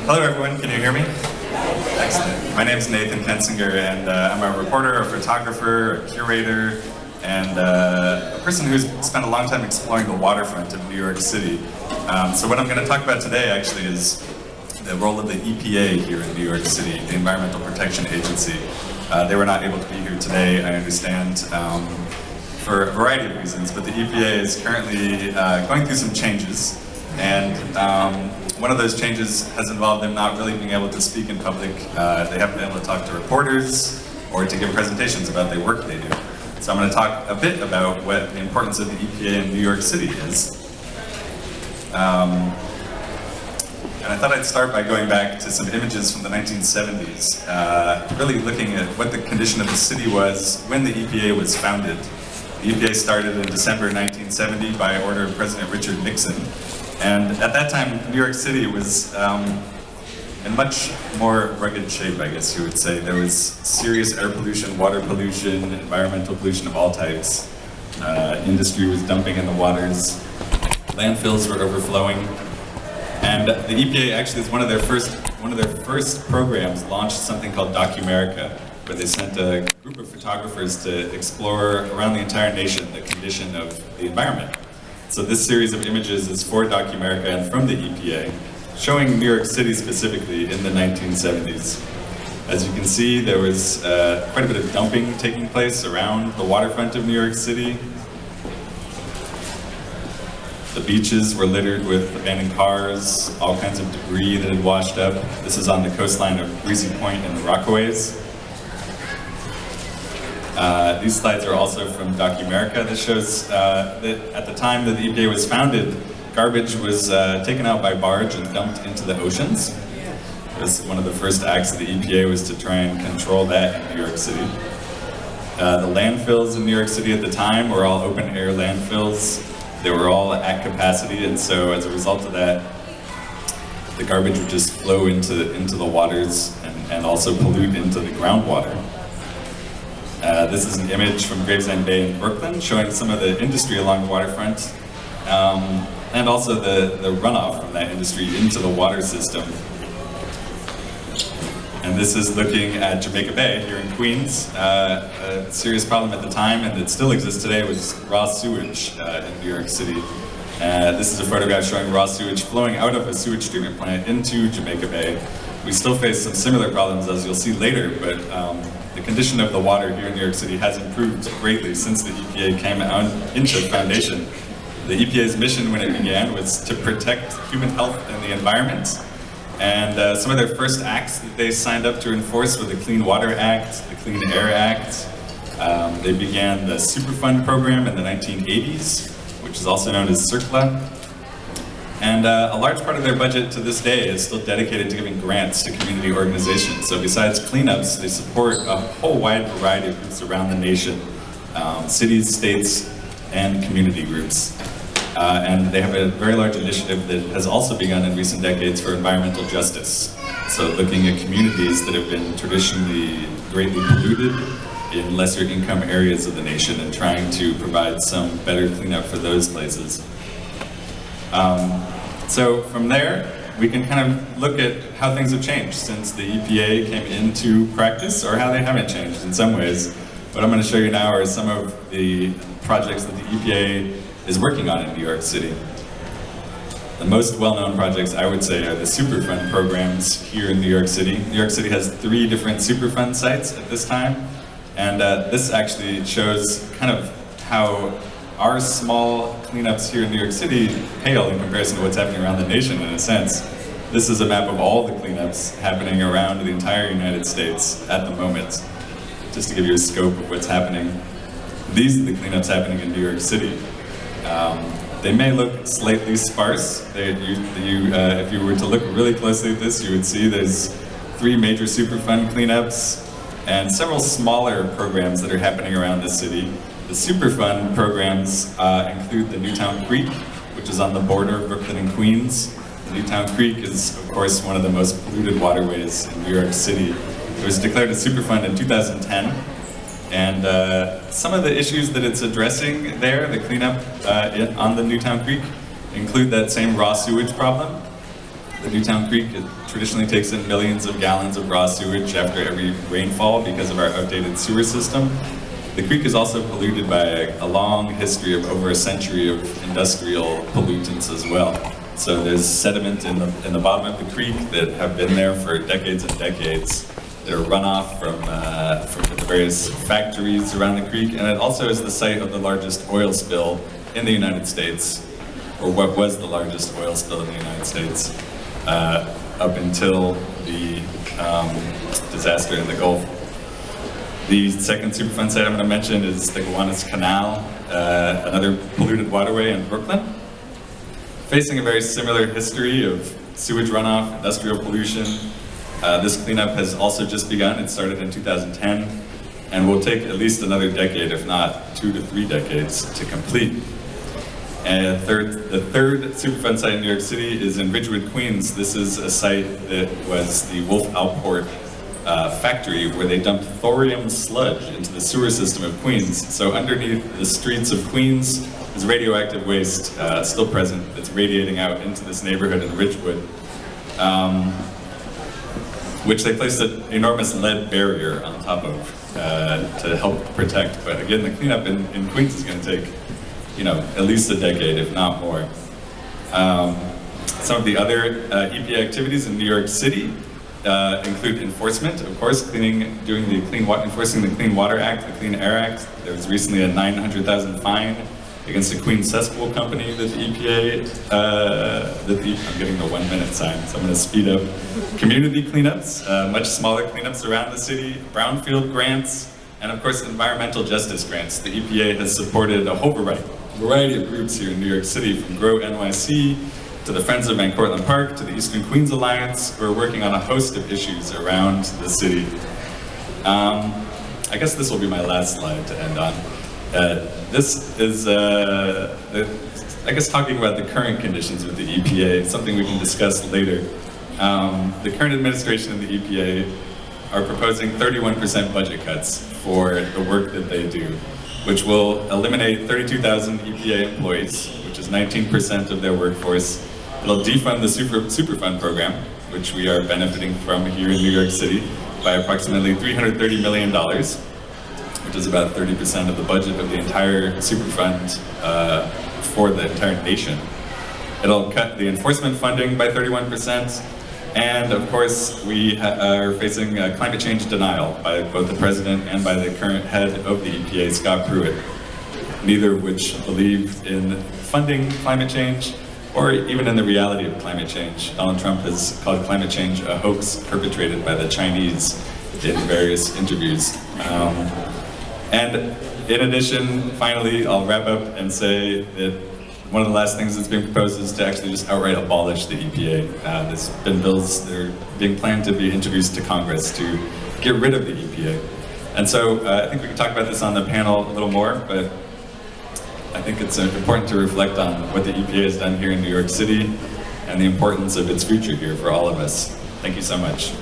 Hello everyone, can you hear me? Excellent. My name is Nathan Kensinger, and I'm a reporter, a photographer, a curator, and a person who's spent a long time exploring the waterfront of New York City. So what I'm going to talk about today actually is the role of the EPA here in New York City, the Environmental Protection Agency. They were not able to be here today, I understand, for a variety of reasons, but the EPA is currently going through some changes, and one of those changes has involved them not really being able to speak in public. They haven't been able to talk to reporters or to give presentations about the work they do. So I'm going to talk a bit about what the importance of the EPA in New York City is. And I thought I'd start by going back to some images from the 1970s, really looking at what the condition of the city was when the EPA was founded. The EPA started in December 1970 by order of President Richard Nixon. And at that time, New York City was in much more rugged shape, I guess you would say. There was serious air pollution, water pollution, environmental pollution of all types. Industry was dumping in the waters. Landfills were overflowing. And the EPA actually is one of their first programs launched something called Documerica, where they sent a group of photographers to explore around the entire nation the condition of the environment. So this series of images is for Documerica and from the EPA, showing New York City specifically in the 1970s. As you can see, there was quite a bit of dumping taking place around the waterfront of New York City. The beaches were littered with abandoned cars, all kinds of debris that had washed up. This is on the coastline of Breezy Point and the Rockaways. These slides are also from Documerica. This shows that at the time that the EPA was founded, garbage was taken out by barge and dumped into the oceans. It was one of the first acts of the EPA was to try and control that in New York City. The landfills in New York City at the time were all open air landfills. They were all at capacity, and so as a result of that, the garbage would just flow into the waters and also pollute into the groundwater. This is an image from Gravesend Bay in Brooklyn showing some of the industry along the waterfront and also the runoff from that industry into the water system. And this is looking at Jamaica Bay here in Queens. A serious problem at the time, and it still exists today, was raw sewage in New York City. This is a photograph showing raw sewage flowing out of a sewage treatment plant into Jamaica Bay. We still face some similar problems, as you'll see later, but the condition of the water here in New York City has improved greatly since the EPA came out into foundation. The EPA's mission when it began was to protect human health and the environment. And some of their first acts that they signed up to enforce were the Clean Water Act, the Clean Air Act. They began the Superfund program in the 1980s, which is also known as CERCLA. And a large part of their budget to this day is still dedicated to giving grants to community organizations. So besides cleanups, they support a whole wide variety of groups around the nation, cities, states, and community groups. And they have a very large initiative that has also begun in recent decades for environmental justice. So looking at communities that have been traditionally greatly polluted in lesser income areas of the nation and trying to provide some better cleanup for those places. So from there, we can kind of look at how things have changed since the EPA came into practice, or how they haven't changed in some ways. What I'm going to show you now are some of the projects that the EPA is working on in New York City. The most well-known projects, I would say, are the Superfund programs here in New York City. New York City has 3 different Superfund sites at this time, and this actually shows kind of how our small cleanups here in New York City pale in comparison to what's happening around the nation, in a sense. This is a map of all the cleanups happening around the entire United States at the moment, just to give you a scope of what's happening. These are the cleanups happening in New York City. They may look slightly sparse. If you were to look really closely at this, you would see there's 3 major Superfund cleanups and several smaller programs that are happening around the city. The Superfund programs include the Newtown Creek, which is on the border of Brooklyn and Queens. The Newtown Creek is, of course, one of the most polluted waterways in New York City. It was declared a Superfund in 2010. And some of the issues that it's addressing there, the cleanup on the Newtown Creek, include that same raw sewage problem. Newtown Creek, it traditionally takes in millions of gallons of raw sewage after every rainfall because of our outdated sewer system. The creek is also polluted by a long history of over a century of industrial pollutants as well. So there's sediment in the bottom of the creek that have been there for decades and decades. There are runoff from the various factories around the creek, and it also is the site of the largest oil spill in the United States, or what was the largest oil spill in the United States, up until the disaster in the Gulf. The second Superfund site I'm going to mention is the Gowanus Canal, another polluted waterway in Brooklyn. Facing a very similar history of sewage runoff, industrial pollution, this cleanup has also just begun. It started in 2010 and will take at least another decade, if not 2 to 3 decades, to complete. And the third Superfund site in New York City is in Ridgewood, Queens. This is a site that was the Wolf Outport factory where they dumped thorium sludge into the sewer system of Queens. So underneath the streets of Queens is radioactive waste still present that's radiating out into this neighborhood in Ridgewood, which they placed an enormous lead barrier on top of to help protect. But again, the cleanup in Queens is going to take, at least a decade, if not more. Some of the other EPA activities in New York City include enforcement, of course, enforcing the Clean Water Act, the Clean Air Act. There was recently a $900,000 fine against the Queens Cesspool Company that the EPA, I'm getting the 1 minute sign, so I'm going to speed up. Community cleanups, much smaller cleanups around the city, brownfield grants, and of course environmental justice grants. The EPA has supported a whole variety of groups here in New York City, from Grow NYC to the Friends of Van Cortlandt Park to the Eastern Queens Alliance, who are working on a host of issues around the city. I guess this will be my last slide to end on. This is, I guess, talking about the current conditions with the EPA, something we can discuss later. The current administration of the EPA are proposing 31% budget cuts for the work that they do, which will eliminate 32,000 EPA employees, which is 19% of their workforce. It'll defund the Superfund program, which we are benefiting from here in New York City, by approximately $330 million, which is about 30% of the budget of the entire Superfund for the entire nation. It'll cut the enforcement funding by 31%, and of course we are facing climate change denial by both the president and by the current head of the EPA, Scott Pruitt, neither of which believe in funding climate change or even in the reality of climate change. Donald Trump has called climate change a hoax perpetrated by the Chinese in various interviews. And in addition, finally, I'll wrap up and say that one of the last things that's being proposed is to actually just outright abolish the EPA. There's been bills that are being planned to be introduced to Congress to get rid of the EPA. And so I think we can talk about this on the panel a little more, but I think it's important to reflect on what the EPA has done here in New York City and the importance of its future here for all of us. Thank you so much.